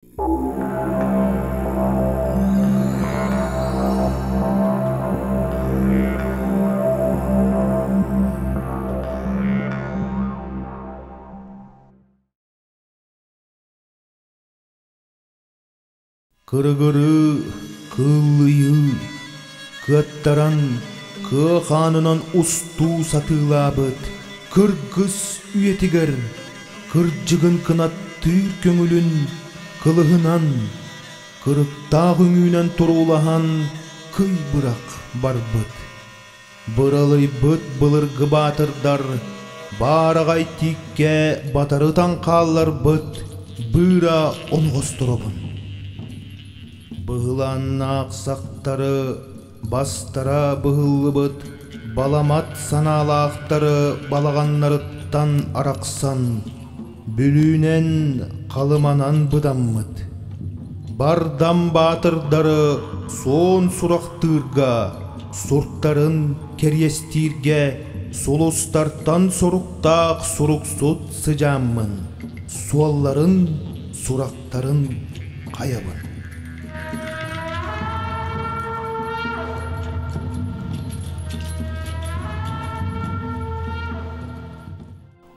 Kırgırı, kıllıyı, kıttaran, kı hanınan ustu satılabıt, kırgız üyetiger, kırcıgın kınat tür köngülün, kılıhınan, kırıkta güngünen turulahan, kıy bırak barbıt. Bıralay bıt bılırgı batırdar, baragay tikke batarıtan kallar bıt, bıra onu kosturabın. Bıhılan aksaktarı, bastara bıhıllı bıt, balamat sanalaqtarı, balağanlarıttan araksan, bülünen kalımanan bıdammıt. Bardam batırdarı, son suraktırga, surtların keryestirge, solustartan soruktaq soruksut sıcammın, sualların, suraktarın kayabın.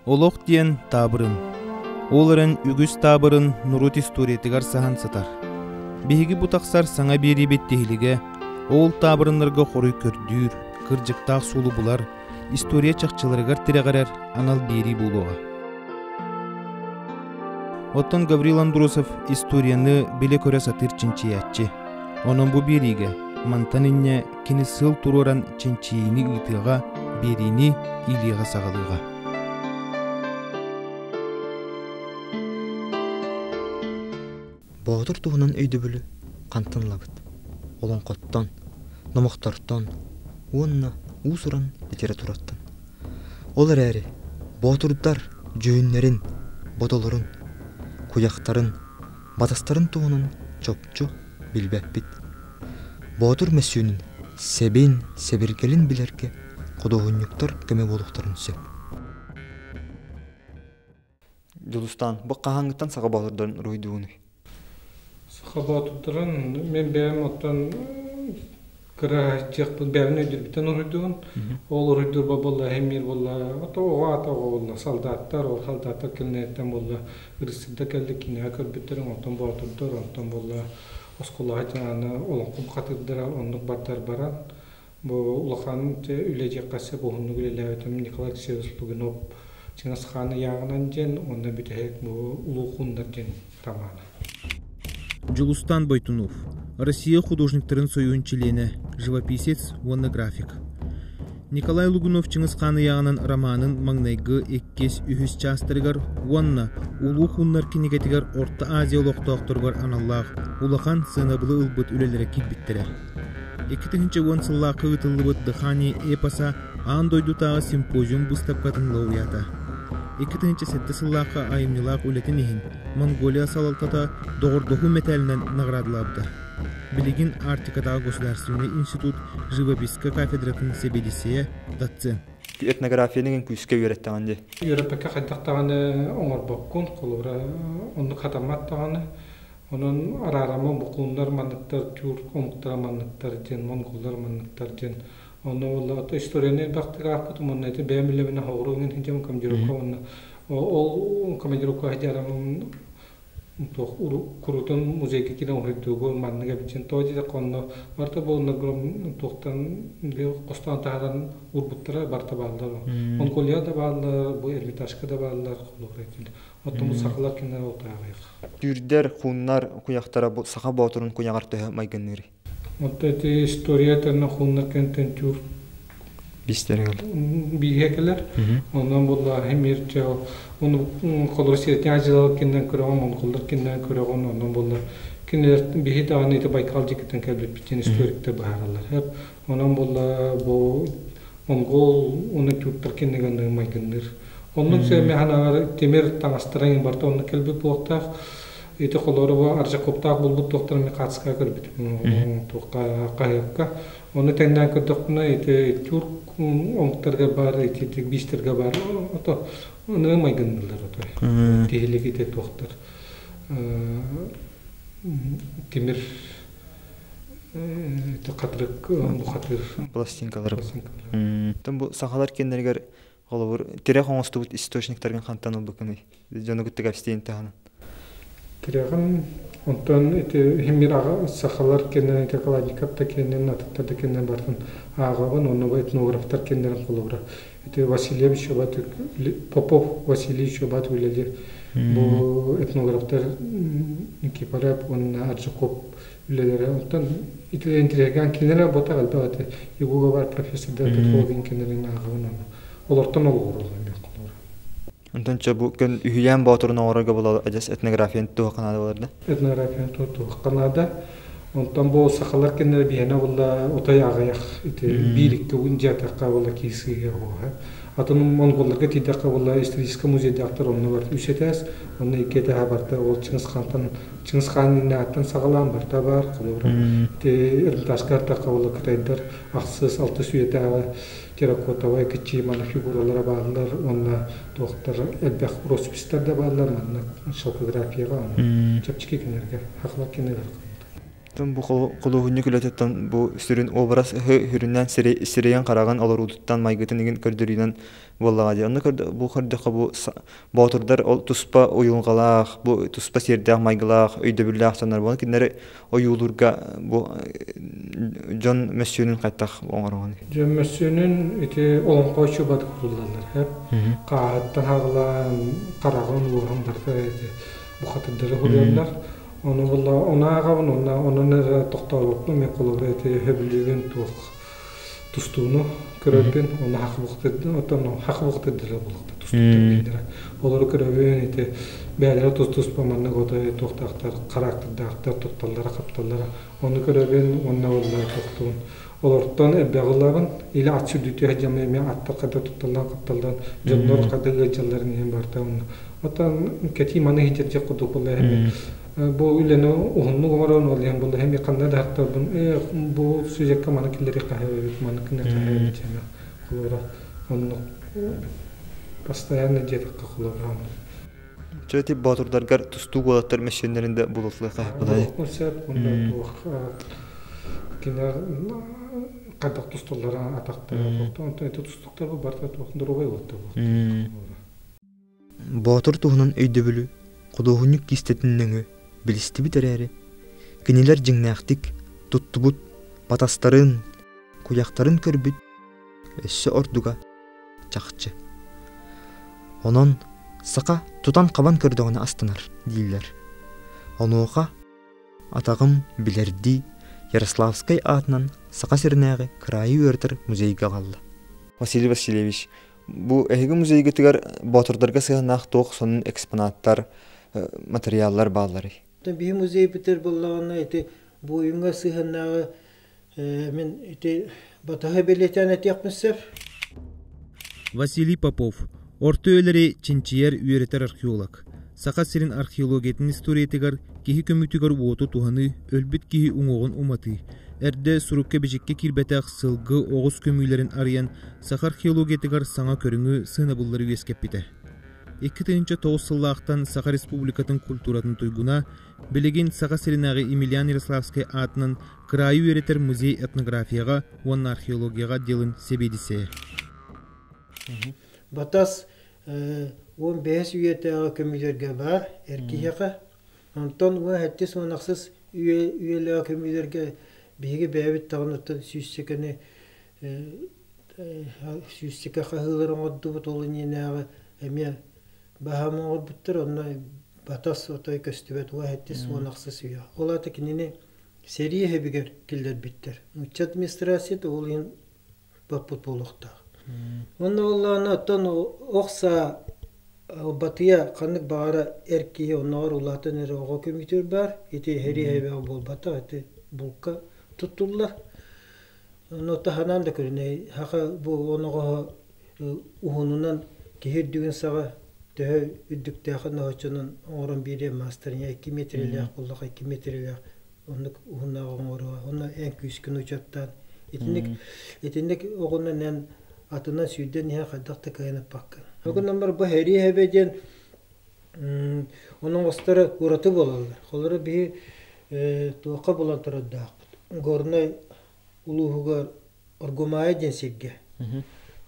Oloq diyen tabırın, olарын ügüs tabırın nurut istoriyetigar sahan satar. Bihigi bu taqsar sana beri bettehiliге, ol tabırınlarga xoruy kördüür, kırcıktaq sulu bular, istoriya çaqçılarıgar tiregarer anal beri buluğa. Oton Gavril Androsov istoriyanı bile köre satır çinçiyatçı. Onun bu berige, mantaninne kini sıl tururan çinçiyini ıtığa, berini iliğe sağalığa. Boğdur tuğunun öydübülü qantınlabıt. Olan qottan, namaqtartan, uanna usuran literaturattan. Olar äri, boğdurdar jöyünlerin, bodoların, kuyaktarın, badastarın tuğunun çopçu bilbäpbit. Boğdur mesüünün sebin, sebirgelin bilerke kodoğunyuktar keme boluqtarın söp. Julustan, bu qahangıttan sağa boğdurdan royduğunu. Xabatutran men bäm otdan kırajak bu bävne ödülbiten urudun. Ol urudur baballa hemir bolla. Ata bolla soldatlar or soldatlar kelnetten bolla. Irisida keldik ine körbütlerin ondan boğdurdur ondan bolla. Oskula hajana olan kum katırdır onluk batar baran. Bu ulaqan ülecek qassa bu hunnu gülelävetem Nikolay Sevslugunov. Çingas Xanı yağınan jen onda bütehek bu uluqunlar jen tamana. Джулустан Бойтунов, Россия художниктарын союн члене, живописец, график. Николай Лугунов Чингисхан яғынан романын маңнайгы эккес үхіс частырыгар, уанна улу хуннар кинегетигар Орта Азия олоқтоқтыргар аналлах, улахан сынабылы ылбыт үлелері килбиттірі. 2-нче уан сыллақы ытылыбыт дыхани эпоса андойдутағы симпозиум бұстапқатын лауята. 2-нче сетті сыллақы айымнилақ үлетін ехін, Монголия салалтата доғырдоғу металінен наградылабды. Билигин Артикадағы Государственный институт живописка кафедратын себедисея доцент. Этнографияның күске үйреттағанды? Үйреппекке қайдақтағаны оңыр баққын, қолыра онды қатаматтағаны. Onun araramı bukunlar manıktar, Türk omuktar manıktar, Mongollar manıktar. Onu valla istoriyene baktık arkadaşım onun eti beğenmeli bana hoğruğun hincem kamcırıka onu. O kamcırıka hicaramın kurutun müzeyki kine uğradığı manıga biçin. Toğacı da konu varta bu nagrom toğtan kostan taharan urbutlara barta bağlılar. Mongolia da bağlılar, bu Ermitaşka da bağlılar. Otumu saklar kine otağıyıq. Türder, hunlar, kuyaktara bu sağa boğdurun kuyakartığı mayganları. Otta istoriyatlarına hunlar kenten Türk bilgekeler. Ondan bolla hemirce onu kolor sireti acılar kinden körüğün, Mongollar kinden körüğün, ondan bolla kineler bir tane ite Baykal ceketen kelbet biçen istorikte baharlar. Hep ondan bolla bu Mongol, onu Türkler kinden mayganlar. Onun sevme hanalar temir tanastırayın barda onu kelbet boğtaq. Ite kolları bu arca koptaq bulbut doktor mi katska kelbet. Toqa onu tenden kördükne ite Türk onktarga bar, ite bistirga bar. Onu mayganlar oto. Tehlik ite doktor. темир катырык бу катыр пластинкалар. Тон бу сахалар кеннергер голобур тирек оңостубут источниктардан хантан улдукны. Жону күттүк абстейн таханы. Тирегин онтон хемир ага сахалар кенен экологикатта кенен атыктарда кенен бардын агабын оны этнографтар кенен колобура. Васильевич Шабат Попов Василий Шабат үлелер. Бу этнографтар Никипарап он Аржаков үлелер. Онтон итилентирген кенен бота албаты. Югуга бар профессордар Петровин кенен агабын. Олортон олор. Онтонча бу кен үйән батырын орага була ажас этнографияны туа канада буларда. Этнографияны туа канада. Онтон бу сахалар кенен бияна була отаягаях ите бирикке унжатакка була кисиге ха. Атын монголларга тидакка була исторический музейде актор онны бар. Үсетес, онны икете хабарда ол Чингис ханның аттан сагалан барда бар. Те Ирташкартакка була кытайдар аксыз алты сүйете терракотовая кичи мана фигуралара барлар, онна доктор элбек роспистарда барлар, мана шелкографияга, чапчики кенерге, хакла кенерге. Тон бу кулугунны күлөтөттөн бу сүрүн образ хүрүннән сиреген караган алар удуттан майгытын деген көрдүрүнөн боллага ди. Аны көрдү бу көрдүк бу батырдар туспа оюнгалак, бу туспа сердак майгалак, өйдө бүллак санар болон киндер оюлурга бу Жон Мессөнүн кайтак оңоргон. Жон Мессөнүн ите олонко чөбат курулларлар хеп. Кааттан хагылан караган урган барда бу хатырдары куруллар. Onu valla ona ağabın ona nere toxtalıqlı men qolubra ete höbülügün tustuğunu köröpün ona haqlıqdı otanı haqlıqdı bulaqdı tustuqdı. Olary köröbün ete bäleri tuspamanda goda toxtaqtar qaraktardaqtar toptallara qaptallara onu köröbün onna valla toxtun. Olardan elbağılabın ile açırdütü həcəmə men atda qada toptallar qaptallar jonnor qada gəcəllərin hem barda onu. Otan ketimanı hicətcə qoduq vallahi bu ülene ohunlu goran olyan buldu hem yakında da hatta bu sürekli mana killeri kahve mana kine kahve içeme kulura onu постоянно где-то kulura. Çöti batırdargar tustu golatlar meşenlerinde bulutlu kahve bulay. Konsept bunda bu kine kadak tustulara atakta ondan tustuklar bu barda toxundurubay oldu bu. Batır tuğunun öydübülü kuduğunluk kistetinin bilistibit ereri, kiniler jiңнәхтик, туттубут, батастарын, куяктарын көрбүт, өссө ордуга, чакчы. Онон, сака тутан кабан көрдөгөнө астынар, дейлер. Онуға, атағым билерди, Ярославскай атынан сака сирнәгы крайы өртір музейге қалды. Василий Васильевич, бу эһиги музейге тигер батырдарга сыгынак тоқ сонун экспонаттар, материаллар баалары. Bir muzey biter bollağına eti bu oyunga sığınağı men eti bataha beleten et yapmışsır. Василий Попов, орто өлери чинчияр үйретер археолог. Сака сирин археологиятын историятыгар кихи көмүтүгөр уоту туханы өлбүт кихи уңогун уматы. Эрде сурукка бежекке кирбетак сылгы оғыз көмүйлерин арыян сака археологиятыгар саңа көрүңү сына буллары үескеп бите. 2009 сыллаақтан Саха Республикатын культуратын туйгуна билеген Саха Сиринағы Емельян Ярославскай атынан крайы үйретер музей этнографияға, онна археологияға делін себедісе. Батас 15 үйетеға көмүйлерге бар, эркияға. Онтон уа әттес онақсыз үйелеға көмүйлерге бейге бәйбіт тағыныртын сүйістекені сүйістеке қағылырын отды бұт олын енеға әме Bahamın orbuttır, onunla batas otay köstübet, o hættis onaqsız üya. Ola tekinini seriye hebiger killer bitter. Uç administrasiyet olayın baput boluqta. Onda Allah'ın atan oqsa batıya kanık bağıra erkeğe onlar ulatın eri oğa kömütür bar. Eti heri hebe bol bata, eti bulka tutullar. Nota hanan da körüne, haka bu onağa uhununan kehir düğün sağa Töhö üddüktäkin hoçunun oğrun biri masternya 2 metrelik kulluk 2 metrelik onluk uhunna oğru ona en küskün uçattan etinlik oğunun en atından süyden ya kadakta kayanıp bakkan. Oğundan var bu heri hebeden onun ostara uğratı bolarlar. Kolları bir туака булан турдак. Горнай улуугар оргумая денсегге.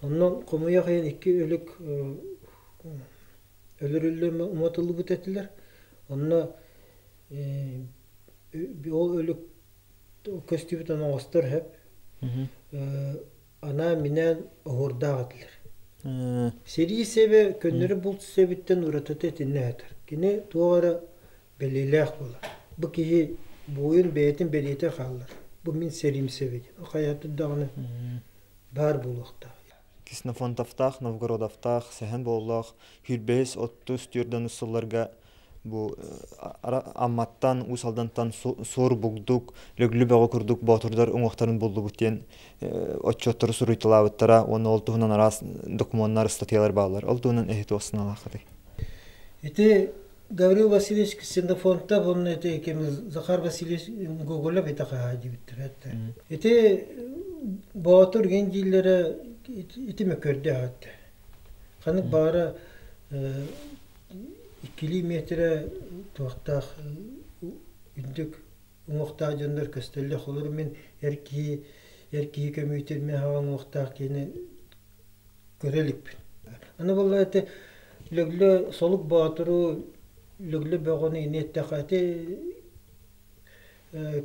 Оннон комуя хайын 2 өлүк өлөрүллө умотулу бутетилер. Онно ол өлүк көстүбүтөн оңостор хеп. Ана минен огордагатылар. Сери себе көннөрү бул себиттен уратыты тиннәтер. Кини туара белилек була. Бу кихи буйун бетин берите халлар. Бу мин серим себит. Хаятты дагны бар булукта. Киснафонтовтах, Новгородовтах, сәһән боллах, хүрбес 30 тюрдан сулларга бу амматтан усалдантан сор бугдук, лөглү бага курдук батырдар уңактарын болду бутен отчоттор суруйтылабыттара, оны олтугунан арас документтар, статьялар баалар. Олтугунан эхет осуналахты. Эти Гаврил Васильевич Ксенофонтов, он это Захар Васильевич Гоголя бетаха дибиттер. Эти батыр гендилere ити мекөрдө атты. Ханык бара 2 метре тоқтақ үндік ұңықтақ жондар көстелі қолыр мен әркей көмейтер мен хаған ұңықтақ кені көрелікпін. Аны болла әті лөглі солық батыру лөглі бәғаны инеттақ әті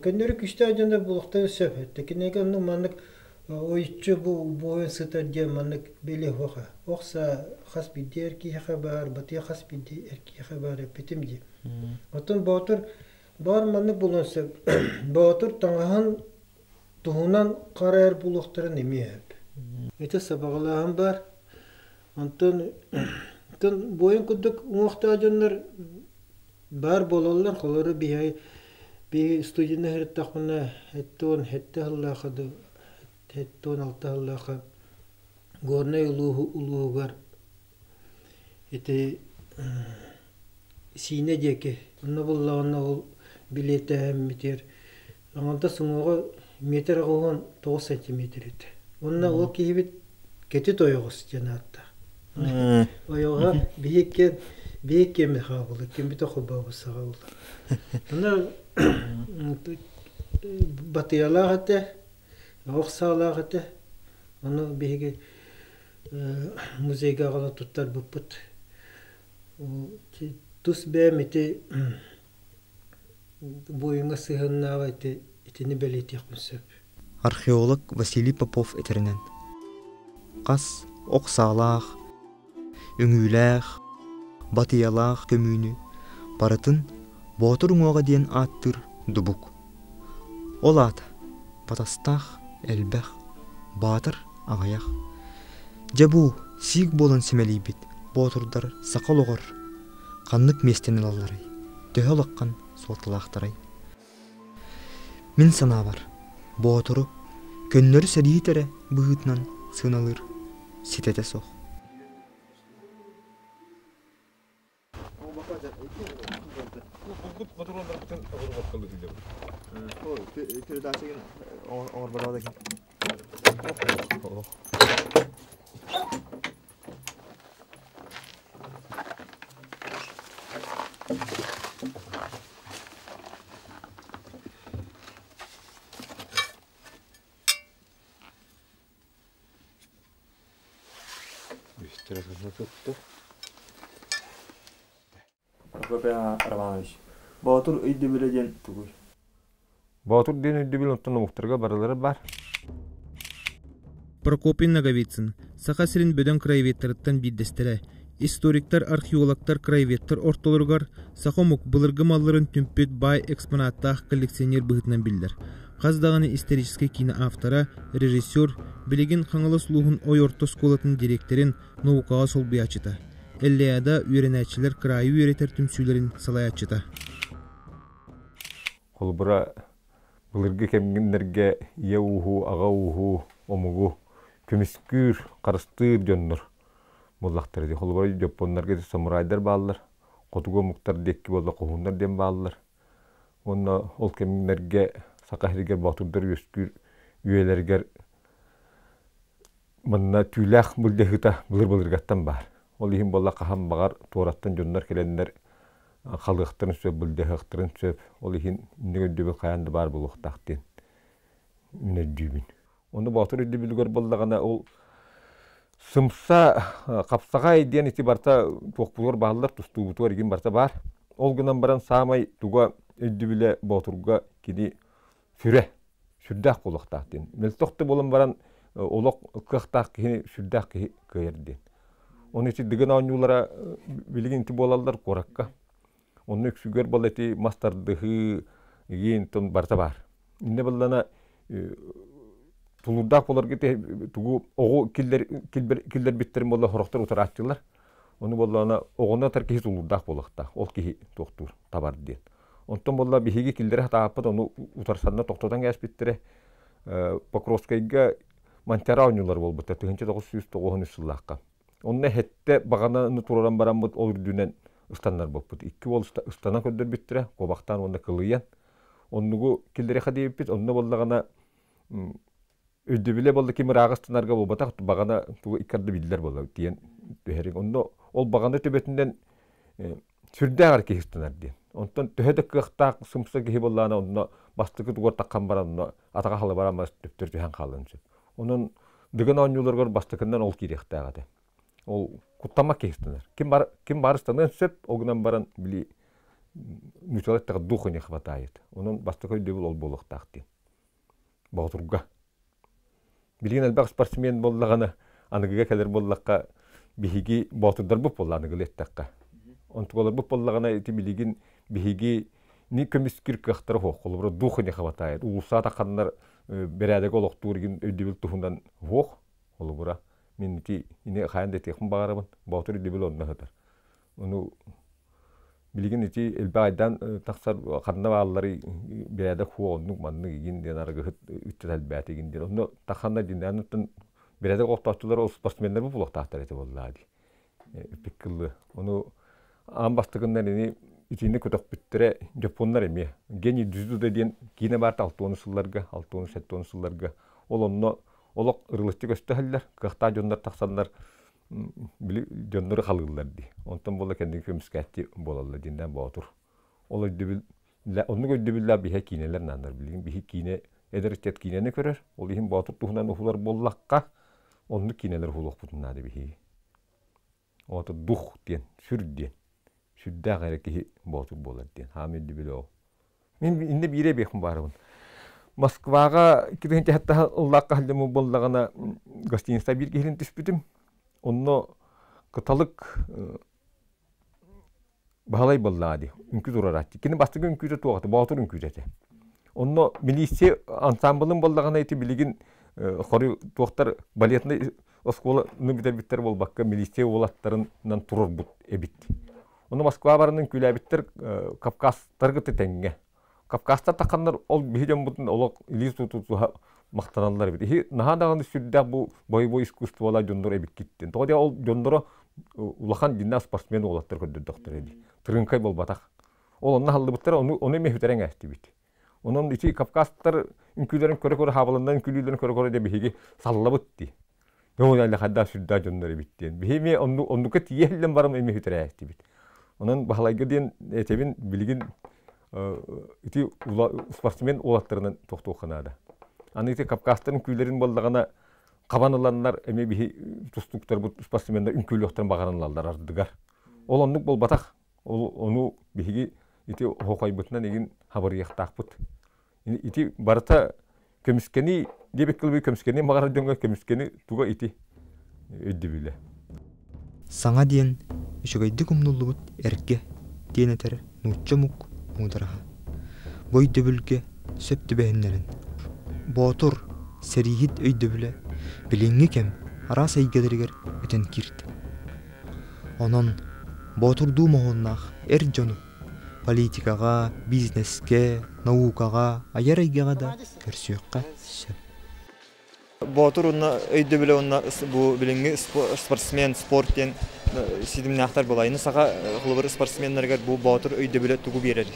көндері күшті жондар бұлықта өсіп әтті. Кенеге оны маңық ойытчы бұл бойын сытар дем маңық беле оға. Оқса хас бидде эрки хабар, батия хас бидде эрки хабар эпетим ди. Отон батыр бар маны булонса, батыр таңахан туһунан карар булуктарын эмеп. Эте сабагалаан бар. Антон бойын кудук уңакта жоннор бар болалар, холору би студияны херттахына эттон хетте аллахады. Эттон алта аллаха. Горнай улуугар эти сине деке онна буллагына ол билете метр аңда суңга метр аган 9 сантиметр эти онна ол кибит кети тоёгус жанатта оёга бийекке мехабылы кимбите хобабысага бол онна батыялагате оксалагате оны биге музейга гана туттар буппут. Тус бәмете бойыңа сыгыннага итини белетек мүсөп. Археолог Василий Попов этеринен. Кас оксалах, үңүлах, батыялах көмүнү баратын батыр уңага ден аттыр дубук. Ол ат батастах, элбэх, батыр агаяк. Жабу сиг болан семелейбит, батырдар сақалоғыр, қаннық местенел алларай, төхелаққан сотылақтарай. Мен сана бар, батыры, көннөрі сәрейтері бұғытнан сыналыр, сетете соқ. Батыр өйді біледен түгіл. Батыр ден өйді білен ұттан мұқтырға барылары бар. Прокопин Наговицын, Сақасырын бөден краеветтіріттен биддестері, историктар, археологтар, краеветтер ортолырғар, Сақомук бұлырғы малларын түмпет бай экспонаттақ коллекционер бұғытынан білдір. Қаздағаны исторический киноавтора, режиссер, білеген қаңылы сұлуғын ой орто сколатын директорин наукаға сол бұячыта. Әллияда үйренәтшілер крайы үйретер түмсүйлерін салаячыта. Қолбыра бұлырғы кемгендерге ие уху, аға уху, омугу, көміскүр, қарыстыр жонныр. Бұллақтар еді. Қолбыра жопонларға самурайдар балылар, қотуға мұқтар декки болда қоғындар дем балылар. Онна ол кемгендерге сақахиргер батырдар өскүр үйелергер мұнна түйләқ бұлдехыта бұлыр-бұлырғаттан бар. Ол ехін болла қахан бағар туараттан жондар келендер халыктарын сөп булдахтарын сөп ол ихин нөгөдөбү каянды бар булуктактын үнөдүбүн оны батыр өдөбүлгөр боллагана ол сымса капсага иден ити барта токпулор баалар тустубутуар ген барта бар ол гынан баран самай туга өдөбүле батырга кини сүрдах булуктактын мелтокты болон баран олок кыктак кини сүрдах кыйырдын оны ити дыгын оңулара билигин ти болалдар коракка оны өксүгөр болети мастардыхы ген тон барта бар инде боллана тулурдак болар кете тугу огу килдер биттерин болла хороктор утаратчылар оны боллана огона тарки тулурдак болакта ол ки токтур табар ден онтон болла бихиги килдер хатааппат оны утарсанна токтодан гас биттере Покровскайга мантара оңулар болбута 1990 жыллакка онна хетте багананы тураран барамбыт ол үрдүнен ыстаннар болбут икки бол ыстана көдөр биттере кобактан онда кылыян оннугу килдере хадииппит онна боллагана өйдөбүле болду кимир агыстынарга болбата багана тугу иккарды билдер болду тиен төһөрүн онно ол багана төбөтүндөн сүрдөгөр кехистинер ден онтон төһөдө кыктак сымса кехи боллана онно бастыкы тугор таккан баран атага халы барамас төптөр төһөн калын онун дыгын оңуларгор бастыкынан ол кирехтагады ол куттама кехистинер ким барыстанын сөп огунан баран били муталаттага духу не хватает онун бастыкы өйдөбүл ол болуктакты батурга билген албак спортсмен боллагана аныгыга келер боллакка бихиги батурдар буп болланы гылеттакка онтуголор буп боллагана ити билигин бихиги ни көмүскүр кыктары хок олбур духу не хватает улуса такандар берадег олоктургин өйдөбүл тухундан хок олбура мен ити ине хаянда техм багарабын батур өйдөбүл онна хатар ону билигин ити элбайдан таксар канна баалары берадег хуоннук манны гин денаргы үттел бәтигин ден ону таканна диндәнтен берадег октачылар ол спортсмендер буп олоктактар эте боллады пиккылы ону амбастыгындан эни итини көтөк бүттере жапоннар эме гени дүздү деген кине бар 60 жылларга 60-70 жылларга ол онно олок ырылычты көстөхөллөр кыхта жондар таксандар били жоннору халыгылар ди онтон боло кендиги көмүскәтти болалар динден батур ол өйдөбүл онну өйдөбүллар бихе кинелер нандар билген бихи кине эдерчет кинени көрөр ол ихин батур тухунан ухулар боллакка онну кинелер хулук бутунады бихи ото дух ден сүрден сүрдә гайреки батур болар ден хамид било мен инде бире бехм барыбын Москвага киренче хатта Аллахка халдымы боллагана гостиница бир келин түспүтүм онно кыталык баалай боллады үнкү турарат кини бастыгы үнкүтө тугаты батур үнкүтөтө онно милиция ансамблын боллагана эти билигин хори туактар балетный оскола нубитер болбакка милиция улаттарынан турор бут эбит онно Москва барынын күләбиттер Кавказтаргы теңге Кавказта такандар ол бихиден бутун олок илис туту мактаналар бит. Хи нахадагын сүрдө бу боевой искусстволар жондор эбик киттен. Тоди ол жондоро улахан динна спортсмен олаттар көддөр доктор эди. Тырынкай болбатак. Ол онна халды буттар ону мехтерен асты бит. Онун ити Кавказтар үнкүлөрүн көрө хабалындан күлүлөрүн көрө деп бихиги саллабытты. Ноо айла хадда сүрдө жондор биттен. Бихими оннука тиелден барам мехтерен асты бит. Онун бахалайга ден этебин билигин ити спортсмен олаттарынан токтооканада. Аны ити Кавказтын күйлерин болдагана кабаныланнар эме бихи тустуктар бу спортсмендер үнкүйлөктөн багаранлалдар ардыгар. Ол оннук болбатак. Ол ону бихиги ити хокойбутунан эгин хабар яктакпыт. Ити барта көмүскени дебеккилби көмүскени магара жөнгө көмүскени туга ити өйдөбүлө. Саңа диен үшөгөйдү кумнуллубут эрке диенетер нуччамук мудраха. Бойдөбүлгө сөптүбэһиннерин. Батур серихит өйдөбүле билинги кем ара сайгедеригер өтен кирт. Онон батурду моһоннах жону политикага, бизнеске, наукага, аярайгага да көрсөккө сөп. Батур онна өйдөбүле онна бу билинги спортсмен спорттен сидимнахтар болайны сага хулбар спортсменнерге бу батур өйдөбүле тугу берер.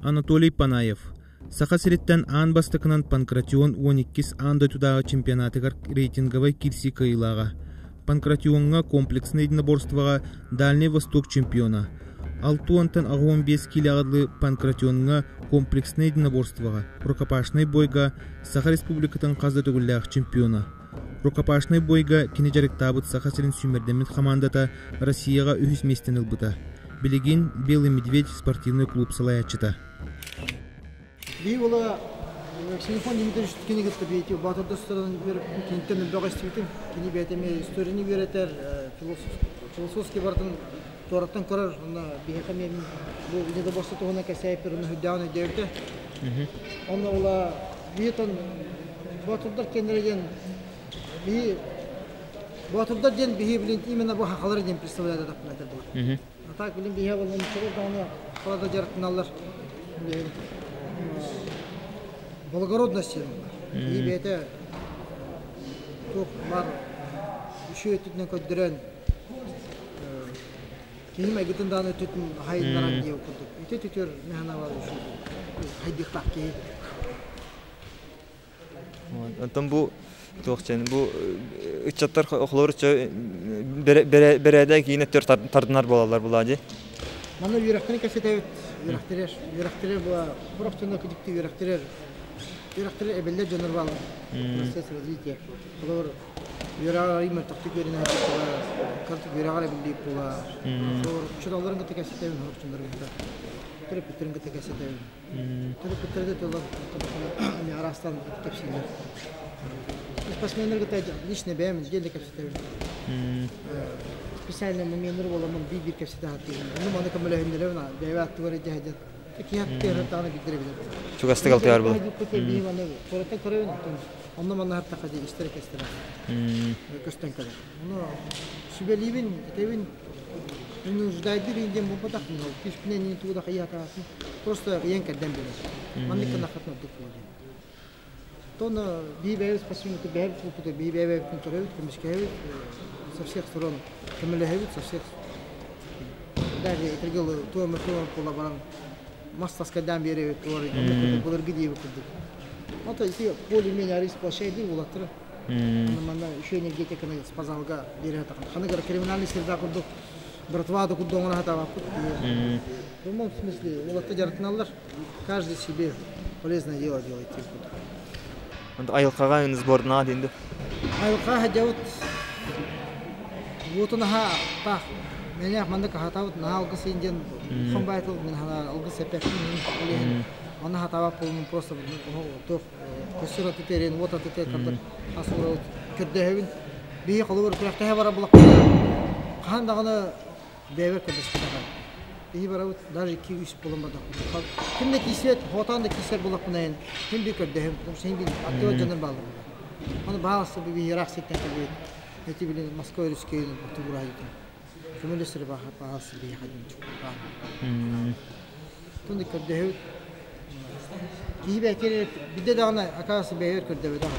Анатолий Панаев Саха сиреттен аан бастыкынан Панкратион 12 аанда тудагы чемпионатыгар рейтинговой кирси кыйлага. Панкратионга комплексный единоборствоға Дальний Восток чемпиона. 6-15 килогадлы панкратионга комплексный единоборствоға рукопашный бойга Саха Республикатын қазда төгілләғ чемпиона. Рукопашный бойга кенежарик табыт Саха сирин сүймердемін командата Россияға үхіс местен ылбыта. Билигин Белый Медведь спортивный клуб салаячыта. Телефон Дмитрий Кинигетті бейті, батырды ұстардан беріп, кенеттен үлбаға істейтін, кені бәйтеме историяны беретер, философский бардың тораттан көрір, онда бейхам емін бұл видеода босты тұғына кәсәйіпір, оны хүддағын өйдеуді. Онда ола бейтін батырдар кендереген, батырдар ден бейі білін, именно бұл хақалары ден представляды дақпын айтар бұлар. Так білін бейі болын шығыр, дағыны қалада жарықтын алар. Благородности. И это тух бар еще этуден көддөрөн кинем агытын даны түтүн хайдынаран деп курдук. Ите түтөр механа бар ушу. Хайдыктак ки. Антон бу тоқчен бу үчаттар охлорча береде кийине төр тардынар болалар булади. Мана юрактын кесетебит. Юрактырер бу бұрақтын көдүктү юрактырер. Юрактырер эбеллер жонор балы. Процесс развития. Олар юрагар имер токтук берине карту юрагар эбелли була. Олар чураларын кете кесетебин хорчундар буда. Терапевтерин кете кесетебин. Терапевтерде толар аны арастан тепсилер. Спортсмендер кете личный бәймен желде кесетебин. Специальный моментер боламын бир кесете хаттыгын. Аны маны камелехиндеребин бәйват тугары жаһадет. Чугастыгал таяр был. Онда мана хатта кади истер кестер. Көстен калар. Оны сүбелибин, тебин нуждайды бинден бу патак мына кишпинен не туда хаята. Просто ен кадам бир. Маны кана хатна дик болды. Тона бибе спасибо ты бер купу бибе контроль комиссия со всех сторон. Камелехевит со всех. Даже тригал то мы коллаборам. Мастаскадан бери тори, булар гидиев курдук. Ата ити более-менее арис площади улаттыр. Мана еще энергетиканы спазалга берет. Ханагар криминальный среда курдук. Братвада курдугана хата вапут. В прямом смысле улатты жаратыналар. Каждый себе полезное дело делает. Айылкага сборна дейинди. Айылка хажаут. Вот он ха та. Меня манда кахатаут на алгыс инден хомбайтыл мен хана алгыс сепек мен она хатава полный просто то косура тетерен вот это картер асура кирдевин би калыр кыракта бара булак кандагына бевер кырдыскага би бара даже 200 болмады кимде кисет хотанда кисер булак менен ким би кирдевин сен би аттыва жанар балды аны баасы би яраксеттен келет эти билен Москва русский турайды كمل سرباح باص اللي حد نشوفه. تندي كده كي بكير بدي دعنا أكاس بيهر كده بدأ.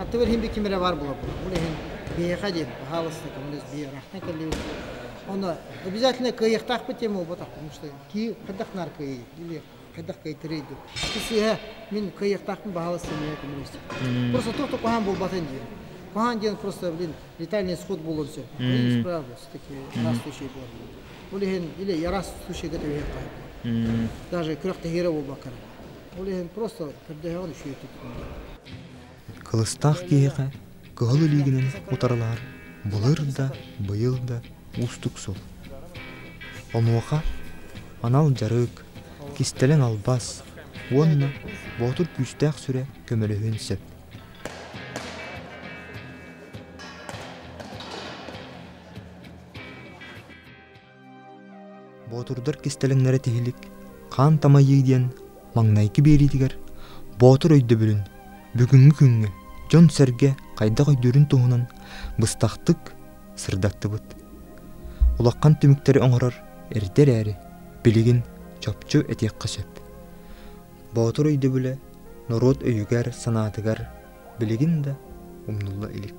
أتوقع هم بكمية وار بلا ولا هم بيخدم بحالس كمل بيه راح نكلي. أنا بيزاتنا كي يختار بتيمو بطح مشتى كي خدك نار كي اللي خدك كي تريدو. كسيها من كي يختار بحالس مية كمل. بس توه كهان بولباتين جي. Кахан ден просто, блин, летальный сход был все. И справился, такие растущие были. Или я растущие готовы ехать. Даже крахта героя бакара. Были просто, когда он еще тут. Кылыстах киеге, кылы лигинен утарлар, булыр да, быйыл да, устук сол. Онуаха, анал жарык, кистелен албас, онна, ботур күстәк сүре көмөлөһүн сеп. Ботурдар кистелеңнәре тихилик, қан тамайы диен маңнайки беридигер, ботур өйді бүлін, бүгінгі күнгі, жон сәрге қайда қойдөрін туғынан бұстақтық сырдакты бұд. Улаққан түміктері оңырар, әрдер әрі, білігін чопчу әтек қашып. Ботур өйді бүлі, народ өйігер, санатығар, білігін да умнулла илик.